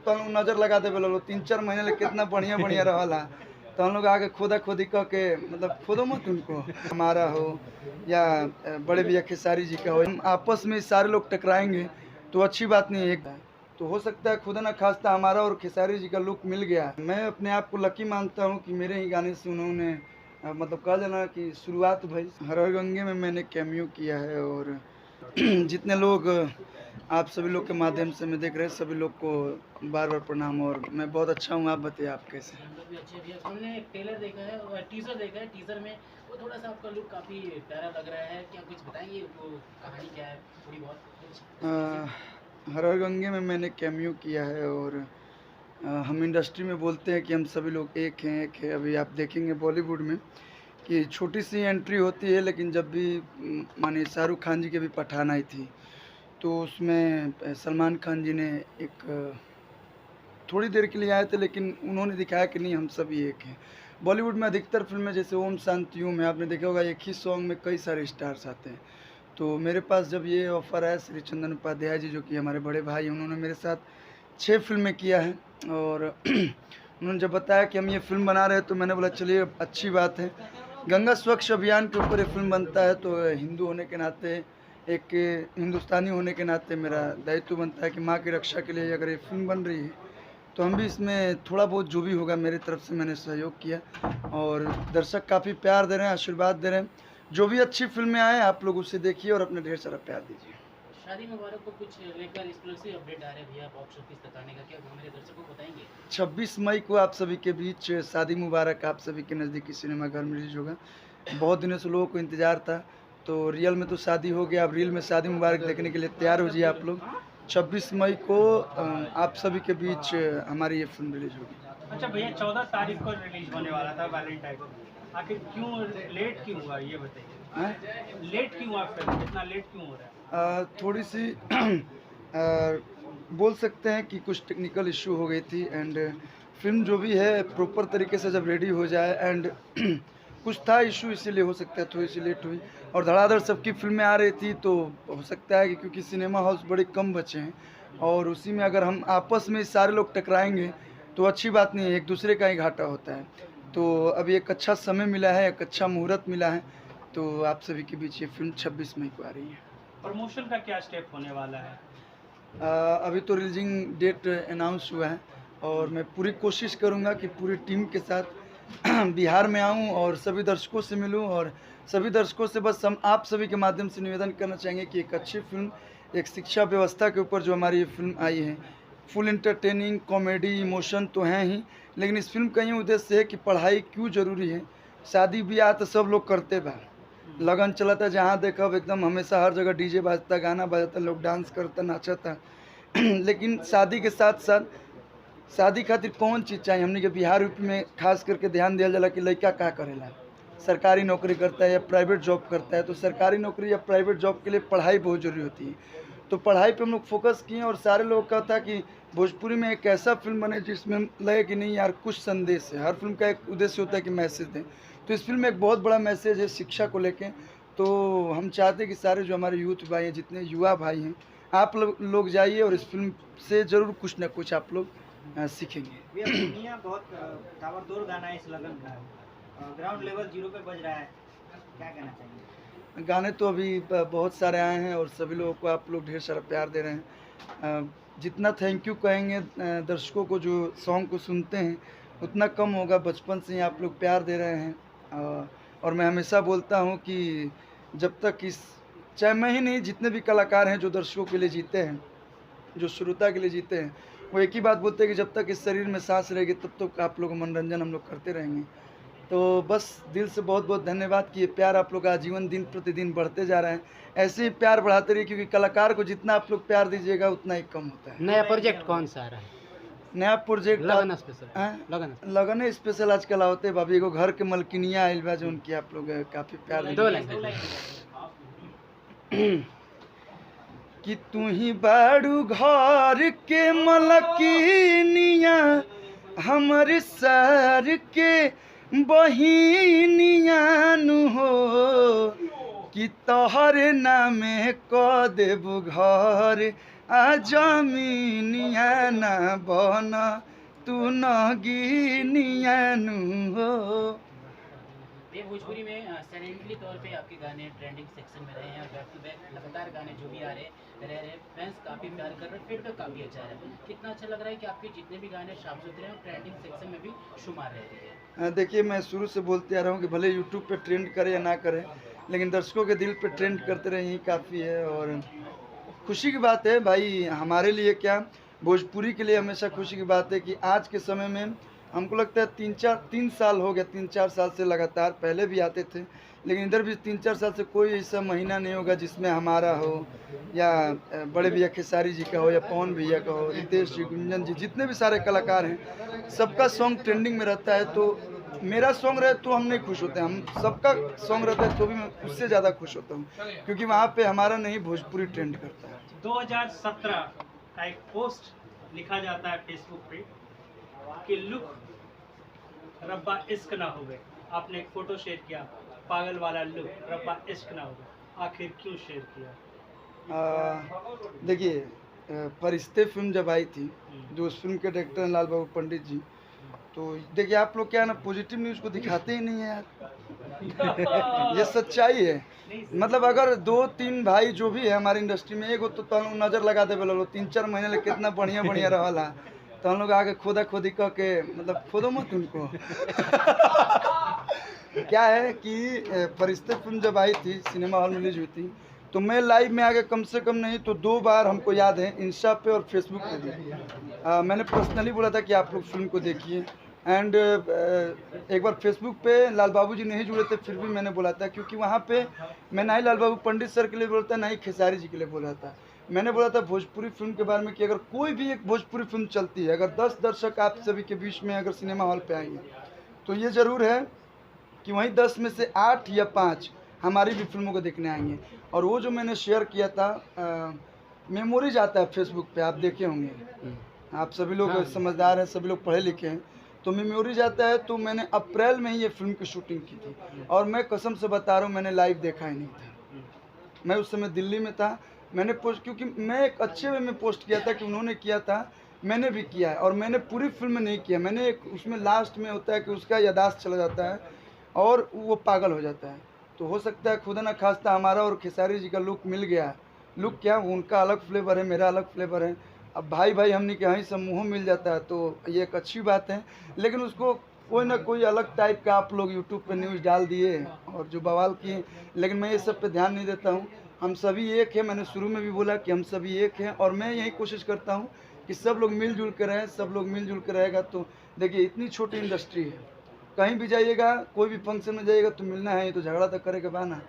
तो हम लोग नज़र लगा देवे लोग 3-4 महीने ले कितना बढ़िया बढ़िया रहला। तो हम लोग आके खोदा खोदी कह के मतलब खोदो मत उनको, हमारा हो या बड़े भैया खेसारी जी का हो, हम आपस में सारे लोग टकराएंगे तो अच्छी बात नहीं है। तो हो सकता है खुदा ना खास्ता हमारा और खेसारी जी का लुक मिल गया। मैं अपने आप को लकी मानता हूँ कि मेरे ही गाने से उन्होंने मतलब कह देना कि शुरुआत भई। हर हर गंगे में मैंने कैमियो किया है और जितने लोग आप सभी लोग के माध्यम से मैं देख रहे हैं, सभी लोग को बार बार प्रणाम। और मैं बहुत अच्छा हूँ, आप बताइए आप कैसे? हम लोग भी अच्छे भैया। हमने ट्रेलर देखा है और टीजर देखा है। टीजर में वो थोड़ा सा आपका लुक काफ़ी प्यारा लग रहा है। क्या कुछ बताएंगे वो कहानी क्या है थोड़ी बहुत कुछ हर हर गंगे में मैंने कैमियो किया है और हम इंडस्ट्री में बोलते हैं कि हम सभी लोग एक हैं, एक है। अभी आप देखेंगे बॉलीवुड में कि छोटी सी एंट्री होती है, लेकिन जब भी माने शाहरुख खान जी की भी पठान आई थी तो उसमें सलमान खान जी ने एक थोड़ी देर के लिए आए थे, लेकिन उन्होंने दिखाया कि नहीं हम सभी एक हैं। बॉलीवुड में अधिकतर फिल्में जैसे ओम शांति ओम है, आपने देखा होगा एक ही सॉन्ग में कई सारे स्टार्स आते हैं। तो मेरे पास जब ये ऑफ़र आया, श्री चंदन उपाध्याय जी जो कि हमारे बड़े भाई हैं, उन्होंने मेरे साथ 6 फ़िल्में किया है और उन्होंने जब बताया कि हम ये फ़िल्म बना रहे हैं तो मैंने बोला चलिए अच्छी बात है। गंगा स्वच्छ अभियान के ऊपर ये फ़िल्म बनता है तो हिंदू होने के नाते, एक हिंदुस्तानी होने के नाते मेरा दायित्व बनता है कि माँ की रक्षा के लिए अगर ये फ़िल्म बन रही है तो हम भी इसमें थोड़ा बहुत जो भी होगा मेरी तरफ से मैंने सहयोग किया। और दर्शक काफ़ी प्यार दे रहे हैं, आशीर्वाद दे रहे हैं। जो भी अच्छी फ़िल्में आएँ आप लोग उसे देखिए और अपना ढेर सारा प्यार दीजिए। शादी मुबारक को कुछ लेकर एक्सक्लूसिव अपडेट आ रहे हैं भैया बॉक्स ऑफिस तक आने का, क्या हमारे दर्शकों को बताएंगे? 26 मई को आप सभी के बीच शादी मुबारक आप सभी के नज़दीकी सिनेमाघर में रिलीज़ होगा। बहुत दिनों से लोगों को इंतज़ार था, तो रियल में तो शादी हो गया, अब रील में शादी मुबारक देखने के लिए तैयार हो जाइए आप लोग। 26 मई को आप सभी के बीच हमारी ये फ़िल्म रिलीज़ होगी। अच्छा भैया 14 तारीख को रिलीज होने वाला था वैलेंटाइन डे, आखिर क्यों लेट क्यों हुआ ये बताइए? लेट क्यों हुआ फिल्म, इतना लेट क्यों हो रहा है? थोड़ी सी बोल सकते हैं कि कुछ टेक्निकल इशू हो गई थी एंड फिल्म जो भी है प्रॉपर तरीके से जब रेडी हो जाए एंड कुछ था इशू, इसीलिए हो सकता है थोड़ी सी लेट हुई। और धड़ाधड़ सबकी फिल्में आ रही थी तो हो सकता है कि क्योंकि सिनेमा हॉल्स बड़े कम बचे हैं और उसी में अगर हम आपस में सारे लोग टकराएंगे तो अच्छी बात नहीं है, एक दूसरे का ही घाटा होता है। तो अभी एक अच्छा समय मिला है, एक अच्छा मुहूर्त मिला है, तो आप सभी के बीच ये फिल्म 26 मई को आ रही है। प्रमोशन का क्या स्टेप होने वाला है? अभी तो रिलीजिंग डेट अनाउंस हुआ है और मैं पूरी कोशिश करूंगा कि पूरी टीम के साथ बिहार में आऊं और सभी दर्शकों से मिलूं। और सभी दर्शकों से बस हम आप सभी के माध्यम से निवेदन करना चाहेंगे कि एक अच्छी फिल्म, एक शिक्षा व्यवस्था के ऊपर जो हमारी ये फिल्म आई है, फुल इंटरटेनिंग कॉमेडी इमोशन तो हैं ही, लेकिन इस फिल्म का ये उद्देश्य है कि पढ़ाई क्यों ज़रूरी है। शादी ब्याह तो सब लोग करते बा, लगन चलता जहाँ देखब एकदम हमेशा हर जगह डीजे बाजता, गाना बजता, लोग डांस करता नाचता लेकिन शादी के साथ साथ शादी खातिर कौन चीज़ चाहिए? हमने के बिहार यूपी में खास करके ध्यान दिया जाला कि लड़का का करेला, सरकारी नौकरी करता है या प्राइवेट जॉब करता है। तो सरकारी नौकरी या प्राइवेट जॉब के लिए पढ़ाई बहुत ज़रूरी होती है, तो पढ़ाई पे हम लोग फोकस किए और सारे लोग का था कि भोजपुरी में एक ऐसा फिल्म बने जिसमें लगे कि नहीं यार कुछ संदेश है। हर फिल्म का एक उद्देश्य होता है कि मैसेज दें, तो इस फिल्म में एक बहुत बड़ा मैसेज है शिक्षा को लेके। तो हम चाहते हैं कि सारे जो हमारे यूथ भाई हैं, जितने युवा भाई हैं, आप लोग जाइए और इस फिल्म से ज़रूर कुछ ना कुछ आप लोग सीखेंगे। ये दुनिया बहुत ताबड़तोड़ गाना है इस लगन का, ग्राउंड लेवल जीरो पे बज रहा है, क्या कहना चाहिए? गाने तो अभी बहुत सारे आए हैं और सभी लोगों को आप लोग ढेर सारा प्यार दे रहे हैं। जितना थैंक यू कहेंगे दर्शकों को जो सॉन्ग को सुनते हैं उतना कम होगा। बचपन से ही आप लोग प्यार दे रहे हैं और मैं हमेशा बोलता हूँ कि जब तक इस, चाहे मैं ही नहीं, जितने भी कलाकार हैं जो दर्शकों के लिए जीते हैं, जो श्रोता के लिए जीते हैं, वो एक ही बात बोलते हैं कि जब तक इस शरीर में सांस रहेगी तब तक आप लोगों का मनोरंजन हम लोग करते रहेंगे। तो बस दिल से बहुत बहुत धन्यवाद कि ये प्यार आप लोग का आजीवन दिन प्रतिदिन बढ़ते जा रहे हैं। ऐसे ही प्यार बढ़ाते रहिए, क्योंकि कलाकार को जितना आप लोग प्यार दीजिएगा उतना ही कम होता है। नया प्रोजेक्ट कौन सा आ रहा है? नया प्रोजेक्ट लगन स्पेशल। लगन स्पेशल आजकल आवते भाभी एगो घर के मलकिनिया आइल बा जो उनकी आप लोग काफ़ी प्यार दो लाइन कि तू ही बाड़ू घर के मलकिनिया हमर सर के बहिनिया नु हो, कि तोहर नामे क देबू घर जमीनिया ना बन तू नगीनिया नु हो। ये भोजपुरी में सैलेंटली तौर पे आपके गाने ट्रेंडिंग सेक्शन में रहे हैं, बैक टू बैक लगातार गाने जो भी आ रहे हैं फैंस काफ़ी प्यार कर रहे हैं, फीडबैक काफ़ी अच्छा है। कितना अच्छा लग रहा है कि आपके जितने भी गाने साफ सुथरे हैं ट्रेंडिंग सेक्शन में भी शुमार रहते हैं। देखिए, मैं शुरू से बोलते आ रहा हूँ कि भले यूट्यूब पे ट्रेंड करे या ना करे, लेकिन दर्शकों के दिल पे ट्रेंड करते रहे यही काफ़ी है। और खुशी की बात है भाई, हमारे लिए क्या, भोजपुरी के लिए हमेशा खुशी की बात है कि आज के समय में हमको लगता है 3 साल हो गया, 3-4 साल से लगातार, पहले भी आते थे, लेकिन इधर भी 3-4 साल से कोई ऐसा महीना नहीं होगा जिसमें हमारा हो या बड़े भैया खेसारी जी का हो या पवन भैया का हो, रितेश जी, गुंजन जी, जितने भी सारे कलाकार हैं, सबका सॉन्ग ट्रेंडिंग में रहता है। तो मेरा सॉन्ग रहे तो हम नहीं खुश होते, हम सबका सॉन्ग रहता है तो भी मैं उससे ज़्यादा खुश होता हूँ, क्योंकि वहाँ पे हमारा नहीं भोजपुरी ट्रेंड करता है। 2017 का एक पोस्ट लिखा जाता है फेसबुक पे कि लुक रब्बा इश्क ना हो गए। आपने एक फोटो शेयर किया, पागल वाला लुक, रब्बा इश्क ना हो गए, आखिर क्यों शेयर किया? देखिए, फरिश्ते फिल्म जब आई थी, जो उस फिल्म के डायरेक्टर हैं लाल बाबू पंडित जी, तो देखिए आप लोग क्या है ना, पॉजिटिव न्यूज़ को दिखाते ही नहीं है यार। ये सच्चाई है। मतलब अगर 2-3 भाई जो भी है हमारी इंडस्ट्री में, एगो तो हम नज़र लगा दे बोलो 3-4 महीने ले कितना बढ़िया बढ़िया रहला, तो हम लोग आके खोदा खोदी कह के, मतलब खोदो मत उनको। क्या है कि फरिश्ते फिल्म जब आई थी, सिनेमा हॉल में रिलीज हुई थी, तो मैं लाइव में आके कम से कम नहीं तो 2 बार, हमको याद है, इंस्टा पे और फेसबुक पे भी मैंने पर्सनली बोला था कि आप लोग फिल्म को देखिए। एंड एक बार फेसबुक पे लाल बाबू जी नहीं जुड़े थे, फिर भी मैंने बोला था, क्योंकि वहाँ पे मैं ना ही लाल बाबू पंडित सर के लिए बोला था, ना ही खेसारी जी के लिए बोला था। मैंने बोला था भोजपुरी फिल्म के बारे में कि अगर कोई भी एक भोजपुरी फिल्म चलती है, अगर 10 दर्शक आप सभी के बीच में अगर सिनेमा हॉल पे आएंगे, तो ये ज़रूर है कि वहीं 10 में से 8 या 5 हमारी भी फिल्मों को देखने आएंगे। और वो जो मैंने शेयर किया था, मेमोरीज आता है फेसबुक पे, आप देखे होंगे, आप सभी लोग समझदार हैं, सभी लोग पढ़े लिखे हैं, तो मेमोरीज आता है। तो मैंने अप्रैल में ही ये फिल्म की शूटिंग की थी, और मैं कसम से बता रहा हूँ, मैंने लाइव देखा ही नहीं था। मैं उस समय दिल्ली में था। मैंने पोस्ट, क्योंकि मैं एक अच्छे वे में पोस्ट किया था कि उन्होंने किया था, मैंने भी किया है, और मैंने पूरी फिल्म में नहीं किया। मैंने एक उसमें लास्ट में होता है कि उसका यादाश्त चला जाता है और वो पागल हो जाता है। तो हो सकता है खुदा ना खास्ता हमारा और खेसारी जी का लुक मिल गया। लुक क्या, उनका अलग फ्लेवर है, मेरा अलग फ्लेवर है। अब भाई भाई हमने के यहाँ समूह मिल जाता है, तो ये एक अच्छी बात है। लेकिन उसको कोई ना कोई अलग टाइप का आप लोग यूट्यूब पे न्यूज़ डाल दिए और जो बवाल किए, लेकिन मैं ये सब पे ध्यान नहीं देता हूँ। हम सभी एक हैं, मैंने शुरू में भी बोला कि हम सभी एक हैं, और मैं यही कोशिश करता हूँ कि सब लोग मिलजुल कर रहें। सब लोग मिलजुल कर रहेगा तो देखिए, इतनी छोटी इंडस्ट्री है, कहीं भी जाइएगा, कोई भी फंक्शन में जाइएगा तो मिलना है, तो झगड़ा तो करेगा बाना।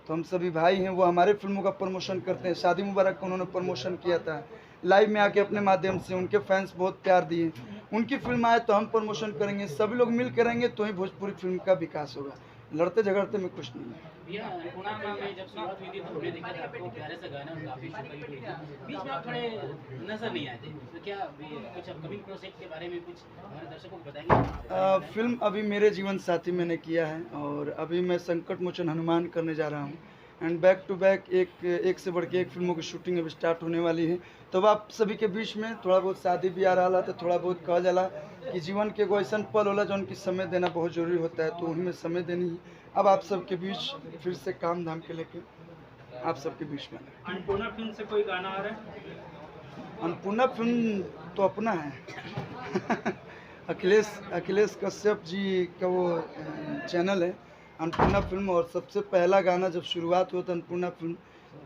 तो हम सभी भाई हैं। वो हमारे फिल्मों का प्रमोशन करते हैं। शादी मुबारक का उन्होंने प्रमोशन किया था, लाइव में आके अपने माध्यम से, उनके फैंस बहुत प्यार दिए। उनकी फिल्म आए तो हम प्रमोशन करेंगे, सभी लोग मिल करेंगे तो ही भोजपुरी फिल्म का विकास होगा। लड़ते झगड़ते में कुछ नहीं है। भैया पूर्णिमा में जब शुरुआत हुई थी तो हमने देखा था आपको प्यारे से गाना काफी सुपर हिट हुई थी, बीच में आप थोड़े नजर नहीं आए थे, तो क्या कुछ अपकमिंग प्रोजेक्ट के बारे में कुछ हमारे दर्शकों को बताएंगे? फिल्म अभी मेरे जीवन साथी मैंने किया है, और अभी मैं संकट मोचन हनुमान करने जा रहा हूँ। एंड बैक टू बैक एक से बढ़ के एक फिल्मों की शूटिंग अब स्टार्ट होने वाली है। तो अब आप सभी के बीच में थोड़ा बहुत शादी भी आ रहा था, थोड़ा बहुत कहा जाला कि जीवन के एगो ऐसा पल होला जो उनकी समय देना बहुत जरूरी होता है, तो उनमें समय देनी ही। अब आप सबके बीच फिर से काम धाम के लेके आप सबके बीच में। अन्नपूर्णा फिल्म से कोई गाना आ रहा है? अन्नपूर्णा फिल्म तो अपना है। अखिलेश कश्यप जी का वो चैनल है अन्नपूर्णा फिल्म, और सबसे पहला गाना जब शुरुआत हुआ था अन्नपूर्णा फिल्म,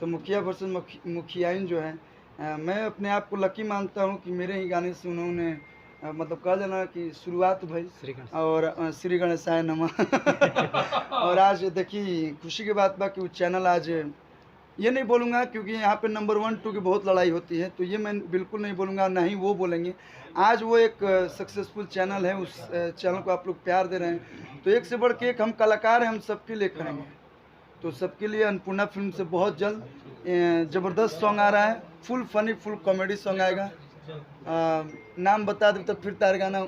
तो मुखिया वर्सेस मुखियाइन जो है, मैं अपने आप को लकी मानता हूँ कि मेरे ही गाने से उन्होंने मतलब कहा जाना कि शुरुआत भाई, और श्री गणेशाय नमः। और आज देखिए खुशी की बात बा कि वो चैनल आज, ये नहीं बोलूँगा क्योंकि यहाँ पे नंबर 1, 2 की बहुत लड़ाई होती है, तो ये मैं बिल्कुल नहीं बोलूँगा, ना ही वो बोलेंगे। आज वो एक सक्सेसफुल चैनल है, उस चैनल को आप लोग प्यार दे रहे हैं, तो एक से बढ़ के एक हम कलाकार हैं, हम सबके लिए करेंगे। तो सबके लिए अन्नपूर्णा फिल्म से बहुत जल्द ज़बरदस्त सॉन्ग आ रहा है, full funny, full comedy song आएगा। नाम बता दे तो फिर तार गाना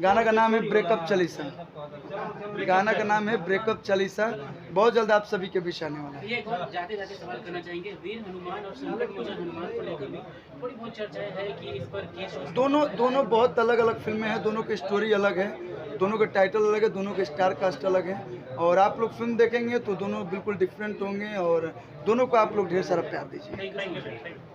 गाना का नाम है ब्रेकअप चालीसा। गाना का नाम है ब्रेकअप चालीसा। बहुत जल्द आप सभी के बीच आने वाला है। ये एक और जाते जाते सवाल करना चाहेंगे, वीर हनुमान और संकट मोचन हनुमान को लेकर भी थोड़ी बहुत चर्चाएं है कि इस पर केस हो सकता दोनों बहुत अलग अलग फिल्में हैं, दोनों की स्टोरी अलग है, दोनों के टाइटल अलग है, दोनों के स्टार कास्ट अलग है। और आप लोग फिल्म देखेंगे तो दोनों बिल्कुल डिफरेंट होंगे और दोनों को आप लोग ढेर सारा प्यार दीजिए। है।